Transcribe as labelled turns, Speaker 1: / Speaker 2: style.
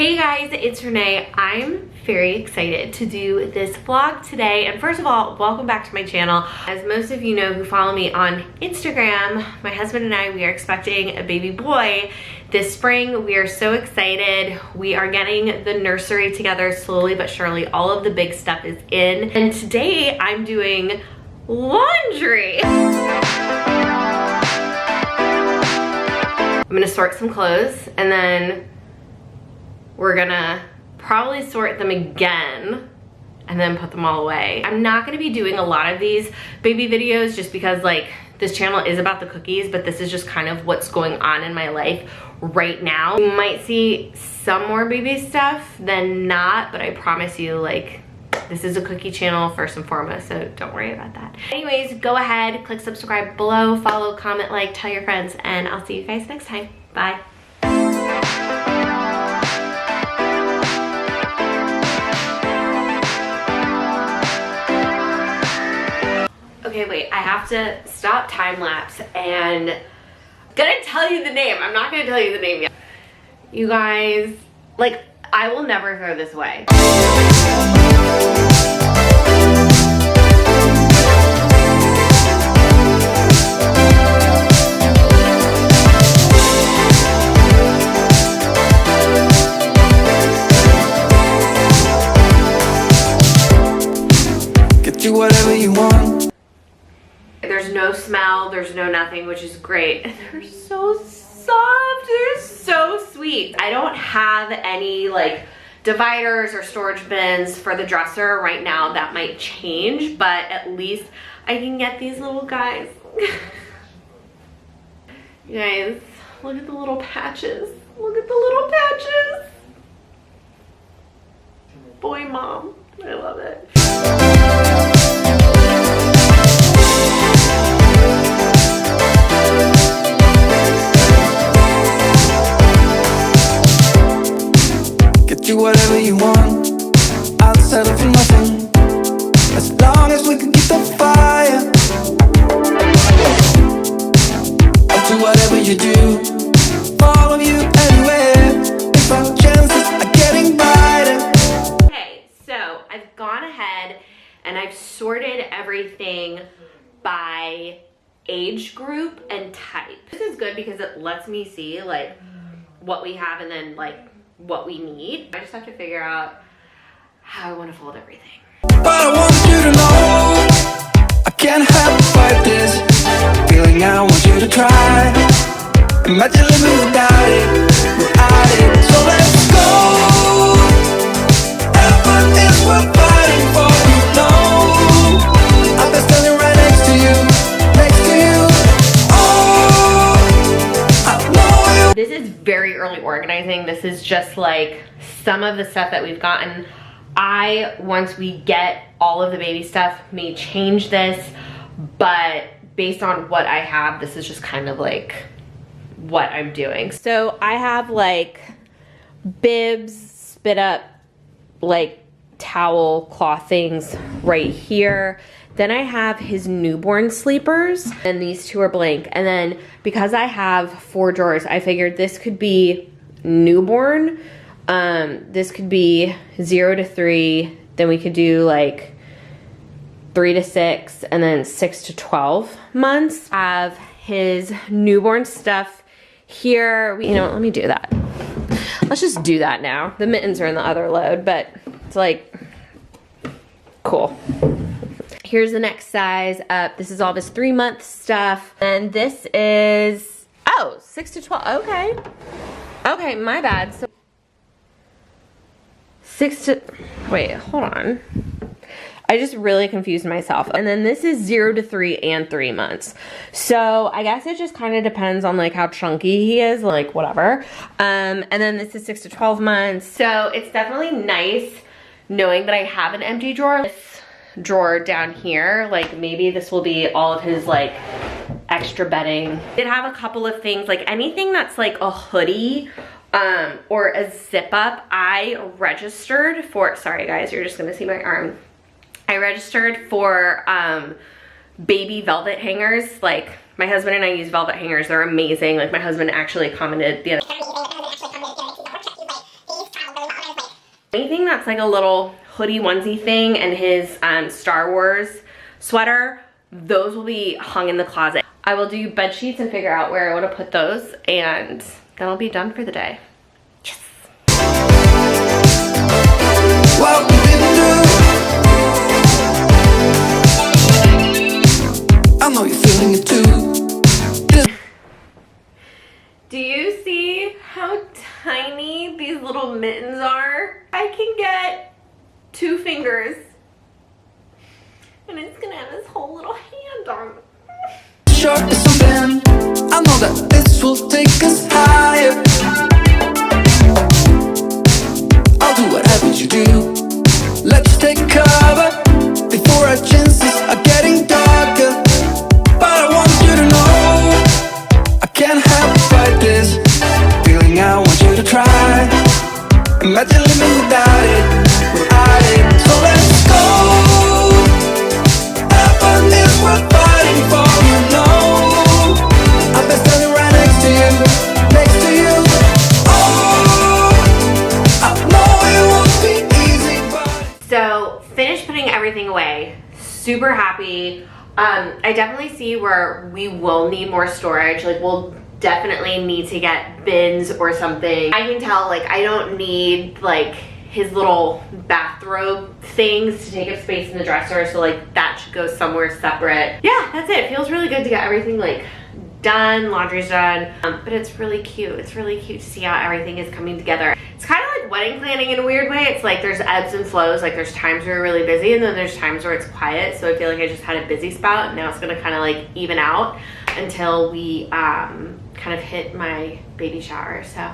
Speaker 1: Hey guys, it's Renee. I'm very excited to do this vlog today. And first of all, welcome back to my channel. As most of you know who follow me on Instagram, my husband and I, we are expecting a baby boy this spring. We are so excited. We are getting the nursery together slowly but surely. All of the big stuff is in. And today I'm doing laundry. I'm gonna sort some clothes and then we're gonna probably sort them again and then put them all away. I'm not gonna be doing a lot of these baby videos just because like this channel is about the cookies, but this is just kind of what's going on in my life right now. You might see some more baby stuff than not, but I promise you, like, this is a cookie channel first and foremost, so don't worry about that. Anyways, go ahead, click subscribe below, follow, comment, like, tell your friends, and I'll see you guys next time. Bye. Okay, wait, I have to stop time lapse and gonna tell you the name. I'm not gonna tell you the name yet. You guys, like, I will never throw this away.
Speaker 2: Get you whatever you want.
Speaker 1: There's no smell, there's no nothing, which is great. And they're so soft, they're so sweet. I don't have any like dividers or storage bins for the dresser right now. That might change, but at least I can get these little guys. You guys, look at the little patches. Look at the little patches. Boy, mom, I love it.
Speaker 2: Whatever you want, I'll settle for nothing as long as we can keep the fire. I'll do whatever you do, follow you anywhere if our chances are getting brighter.
Speaker 1: Okay, so I've gone ahead and I've sorted everything by age group and type. This is good because it lets me see like what we have and then like what we need. I just have to figure out how I want to fold everything.
Speaker 2: But I want you to know I can't help but fight this feeling. I want you to try. Imagine living without it. So let's go. Effort is worth fighting for. You know I've been standing right next to you.
Speaker 1: This is very early organizing. This is just like some of the stuff that we've gotten. Once we get all of the baby stuff, may change this, but based on what I have, this is just kind of like what I'm doing. So I have like bibs, spit up, like towel cloth things right here. Then I have his newborn sleepers, and these two are blank. And then because I have 4 drawers, I figured this could be newborn. This could be 0 to 3. Then we could do like 3 to 6, and then 6 to 12 months. I have his newborn stuff here. You know what, let me do that. Let's just do that now. The mittens are in the other load, but it's like, cool. Here's the next size up. This is all this 3-month stuff. And this is, oh, 6 to 12, okay. Okay, my bad. So 6 to, wait, hold on. I just really confused myself. And then this is 0 to 3 and 3 months. So I guess it just kind of depends on like how chunky he is, like whatever. And then this is 6 to 12 months. So it's definitely nice knowing that I have an empty drawer. This drawer down here, like maybe this will be all of his like extra bedding. Did have a couple of things, like anything that's like a hoodie or a zip up. I registered for, sorry guys, you're just gonna see my arm. I registered for baby velvet hangers. Like my husband and I use velvet hangers. They're amazing. Like my husband actually commented the other Anything that's like a little hoodie onesie thing and his Star Wars sweater, those will be hung in the closet. I will do bed sheets and figure out where I want to put those, and then I'll be done for the day. Yes.
Speaker 2: What we've been through, I know you're feeling it too.
Speaker 1: Do you see how tiny these little mittens are? I can get 2 fingers, and it's gonna have this whole little hand on it.
Speaker 2: Short is something, I know that this will take us higher. I'll do whatever you do. Let's take cover before our chances are getting darker. But I want you to know I can't help but fight this feeling. I want you to try. Imagine living without it. So let's go. Heaven is worth fighting for, you know. I'll be standing right next to you. Oh, I know it won't be easy, but
Speaker 1: So finished putting everything away. Super happy. I definitely see where we will need more storage. Like, we'll definitely need to get bins or something. I can tell, like, I don't need like his little bathrobe things to take up space in the dresser, so like that should go somewhere separate. Yeah, that's it. Feels really good to get everything like done, laundry's done, but it's really cute. It's really cute to see how everything is coming together. It's kind of like wedding planning in a weird way. It's like there's ebbs and flows. Like there's times where we're really busy, and then there's times where it's quiet. So I feel like I just had a busy spout, and now it's gonna kind of like even out until we kind of hit my baby shower. So